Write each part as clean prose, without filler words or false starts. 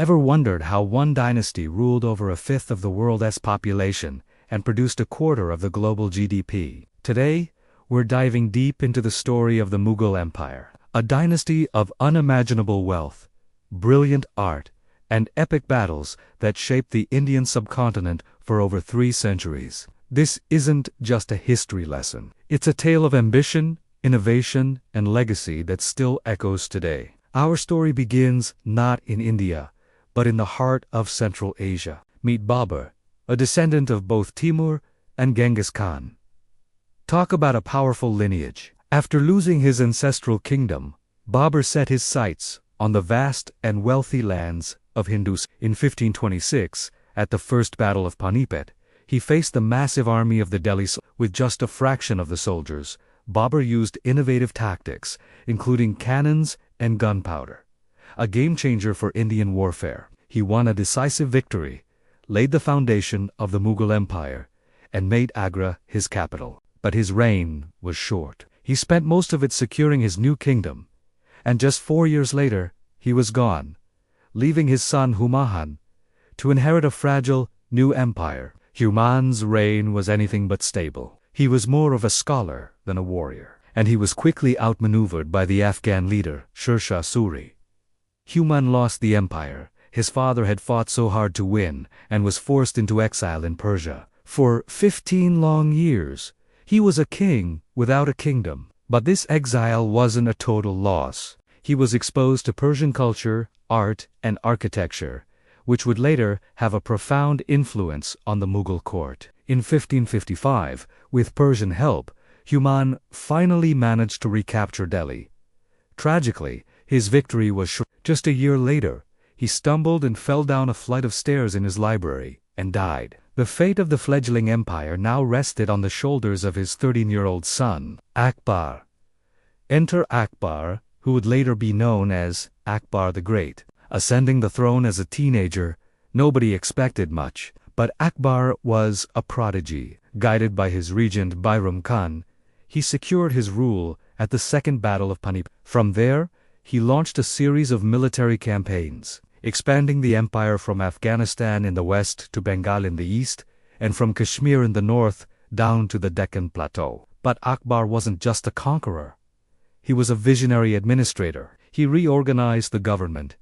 Ever wondered how one dynasty ruled over a fifth of the world's population and produced a quarter of the global GDP? Today, we're diving deep into the story of the Mughal Empire, a dynasty of unimaginable wealth, brilliant art, and epic battles that shaped the Indian subcontinent for over 3 centuries. This isn't just a history lesson. It's a tale of ambition, innovation, and legacy that still echoes today. Our story begins not in India, but in the heart of Central Asia. Meet Babur, a descendant of both Timur and Genghis Khan. Talk about a powerful lineage. After losing his ancestral kingdom, Babur set his sights on the vast and wealthy lands of Hindus. In 1526, at the First Battle of Panipat, he faced the massive army of the Delhi with just a fraction of the soldiers. Babur used innovative tactics, including cannons and gunpowder, a game-changer for Indian warfare. He won a decisive victory, laid the foundation of the Mughal Empire, and made Agra his capital. But his reign was short. He spent most of it securing his new kingdom, and just 4 years later, he was gone, leaving his son Humayun to inherit a fragile new empire. Humayun's reign was anything but stable. He was more of a scholar than a warrior, and he was quickly outmaneuvered by the Afghan leader, Sher Shah Suri. Humayun lost the empire his father had fought so hard to win and was forced into exile in Persia. For 15 long years, he was a king without a kingdom. But this exile wasn't a total loss. He was exposed to Persian culture, art, and architecture, which would later have a profound influence on the Mughal court. In 1555, with Persian help, Humayun finally managed to recapture Delhi. Tragically, his victory was short. Just a year later, he stumbled and fell down a flight of stairs in his library and died. The fate of the fledgling empire now rested on the shoulders of his 13-year-old son, Akbar. Enter Akbar, who would later be known as Akbar the Great. Ascending the throne as a teenager, nobody expected much, but Akbar was a prodigy. Guided by his regent Bairam Khan, he secured his rule at the Second Battle of Panipat. From there, he launched a series of military campaigns, expanding the empire from Afghanistan in the west to Bengal in the east, and from Kashmir in the north down to the Deccan Plateau. But Akbar wasn't just a conqueror. He was a visionary administrator. He reorganized the government,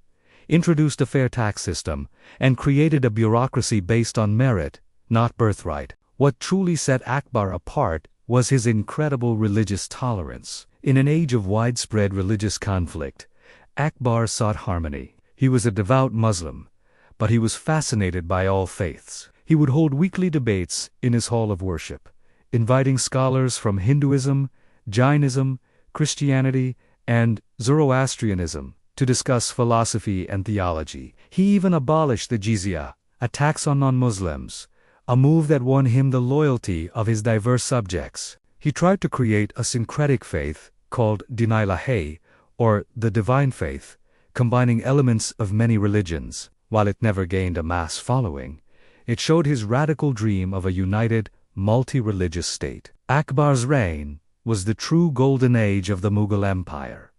introduced a fair tax system, and created a bureaucracy based on merit, not birthright. What truly set Akbar apart was his incredible religious tolerance. In an age of widespread religious conflict, Akbar sought harmony. He was a devout Muslim, but he was fascinated by all faiths. He would hold weekly debates in his hall of worship, inviting scholars from Hinduism, Jainism, Christianity, and Zoroastrianism to discuss philosophy and theology. He even abolished the jizya, a tax on non-Muslims, a move that won him the loyalty of his diverse subjects. He tried to create a syncretic faith called Din-i Ilahi, or the divine faith, combining elements of many religions. While it never gained a mass following, it showed his radical dream of a united, multi-religious state. Akbar's reign was the true golden age of the Mughal Empire,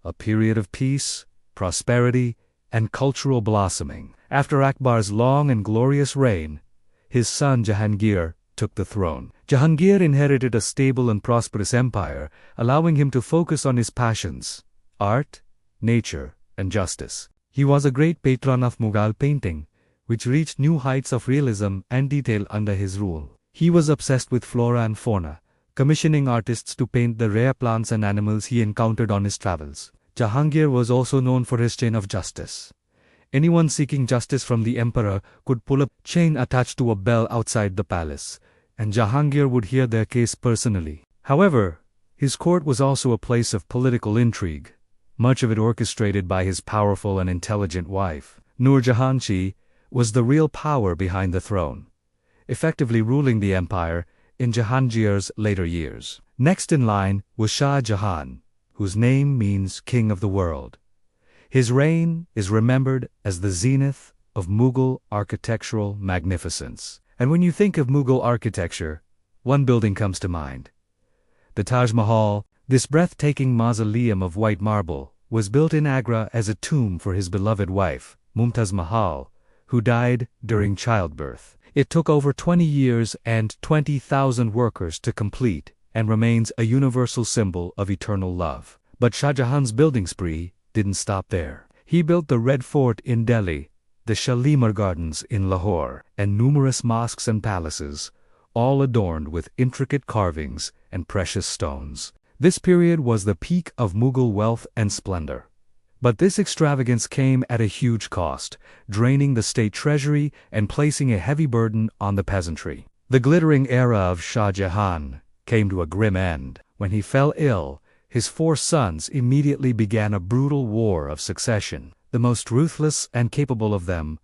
a period of peace, prosperity, and cultural blossoming. After Akbar's long and glorious reign, his son Jahangir took the throne. Jahangir inherited a stable and prosperous empire, allowing him to focus on his passions: art, nature, and justice. He was a great patron of Mughal painting, which reached new heights of realism and detail under his rule. He was obsessed with flora and fauna, commissioning artists to paint the rare plants and animals he encountered on his travels. Jahangir was also known for his chain of justice. Anyone seeking justice from the emperor could pull a chain attached to a bell outside the palace, and Jahangir would hear their case personally. However, his court was also a place of political intrigue, much of it orchestrated by his powerful and intelligent wife. Nur Jahan was the real power behind the throne, effectively ruling the empire in Jahangir's later years. Next in line was Shah Jahan, whose name means King of the World. His reign is remembered as the zenith of Mughal architectural magnificence. And when you think of Mughal architecture, one building comes to mind: the Taj Mahal. This breathtaking mausoleum of white marble was built in Agra as a tomb for his beloved wife, Mumtaz Mahal, who died during childbirth. It took over 20 years and 20,000 workers to complete, and remains a universal symbol of eternal love. But Shah Jahan's building spree didn't stop there. He built the Red Fort in Delhi, the Shalimar Gardens in Lahore, and numerous mosques and palaces, all adorned with intricate carvings and precious stones. This period was the peak of Mughal wealth and splendor. But this extravagance came at a huge cost, draining the state treasury and placing a heavy burden on the peasantry. The glittering era of Shah Jahan came to a grim end. When he fell ill, his 4 sons immediately began a brutal war of succession. The most ruthless and capable of them,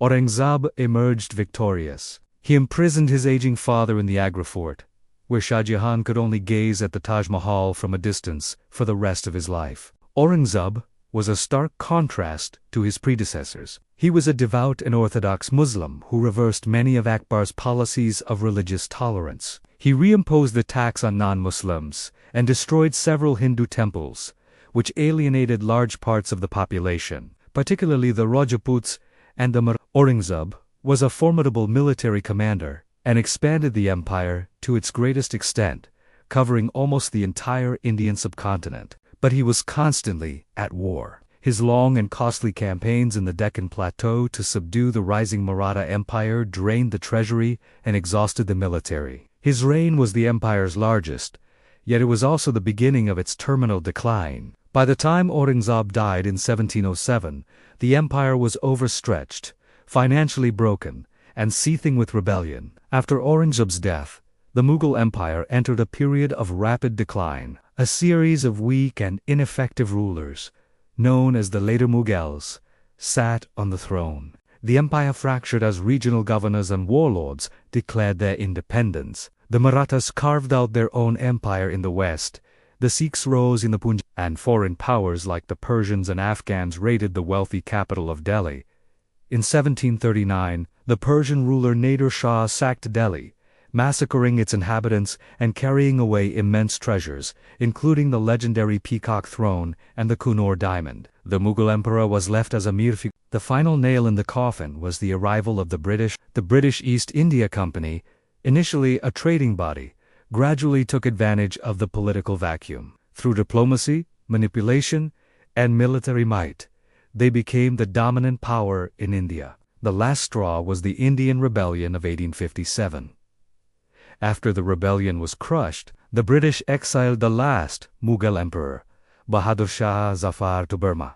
Aurangzeb, emerged victorious. He imprisoned his aging father in the Agra fort, where Shah Jahan could only gaze at the Taj Mahal from a distance for the rest of his life. Aurangzeb was a stark contrast to his predecessors. He was a devout and orthodox Muslim who reversed many of Akbar's policies of religious tolerance. He reimposed the tax on non-Muslims and destroyed several Hindu temples, which alienated large parts of the population, particularly the Rajputs and the Marathas. Aurangzeb was a formidable military commander and expanded the empire to its greatest extent, covering almost the entire Indian subcontinent. But he was constantly at war. His long and costly campaigns in the Deccan Plateau to subdue the rising Maratha Empire drained the treasury and exhausted the military. His reign was the empire's largest, yet it was also the beginning of its terminal decline. By the time Aurangzeb died in 1707, the empire was overstretched, financially broken, and seething with rebellion. After Aurangzeb's death, the Mughal Empire entered a period of rapid decline. A series of weak and ineffective rulers, known as the later Mughals, sat on the throne. The empire fractured as regional governors and warlords declared their independence. The Marathas carved out their own empire in the west, the Sikhs rose in the Punjab, and foreign powers like the Persians and Afghans raided the wealthy capital of Delhi. In 1739, the Persian ruler Nader Shah sacked Delhi, massacring its inhabitants and carrying away immense treasures, including the legendary Peacock Throne and the Kunnur Diamond. The Mughal emperor was left as a mere figure. The final nail in the coffin was the arrival of the British. The British East India Company, initially a trading body, gradually took advantage of the political vacuum. Through diplomacy, manipulation, and military might, they became the dominant power in India. The last straw was the Indian Rebellion of 1857. After the rebellion was crushed, the British exiled the last Mughal emperor, Bahadur Shah Zafar, to Burma.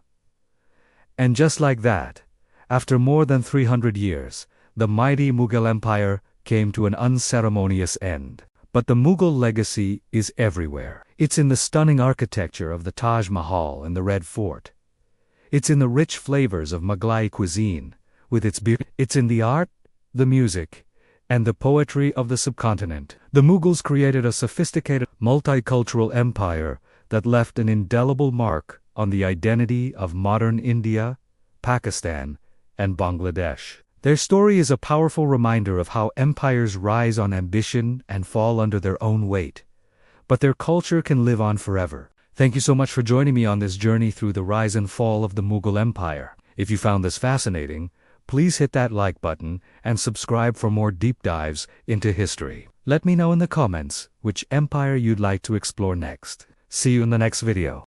And just like that, after more than 300 years, the mighty Mughal Empire came to an unceremonious end. But the Mughal legacy is everywhere. It's in the stunning architecture of the Taj Mahal and the Red Fort. It's in the rich flavors of Mughlai cuisine, with its beer. It's in the art, the music, and the poetry of the subcontinent. The Mughals created a sophisticated, multicultural empire that left an indelible mark on the identity of modern India, Pakistan, and Bangladesh. Their story is a powerful reminder of how empires rise on ambition and fall under their own weight. But their culture can live on forever. Thank you so much for joining me on this journey through the rise and fall of the Mughal Empire. If you found this fascinating, please hit that like button and subscribe for more deep dives into history. Let me know in the comments which empire you'd like to explore next. See you in the next video.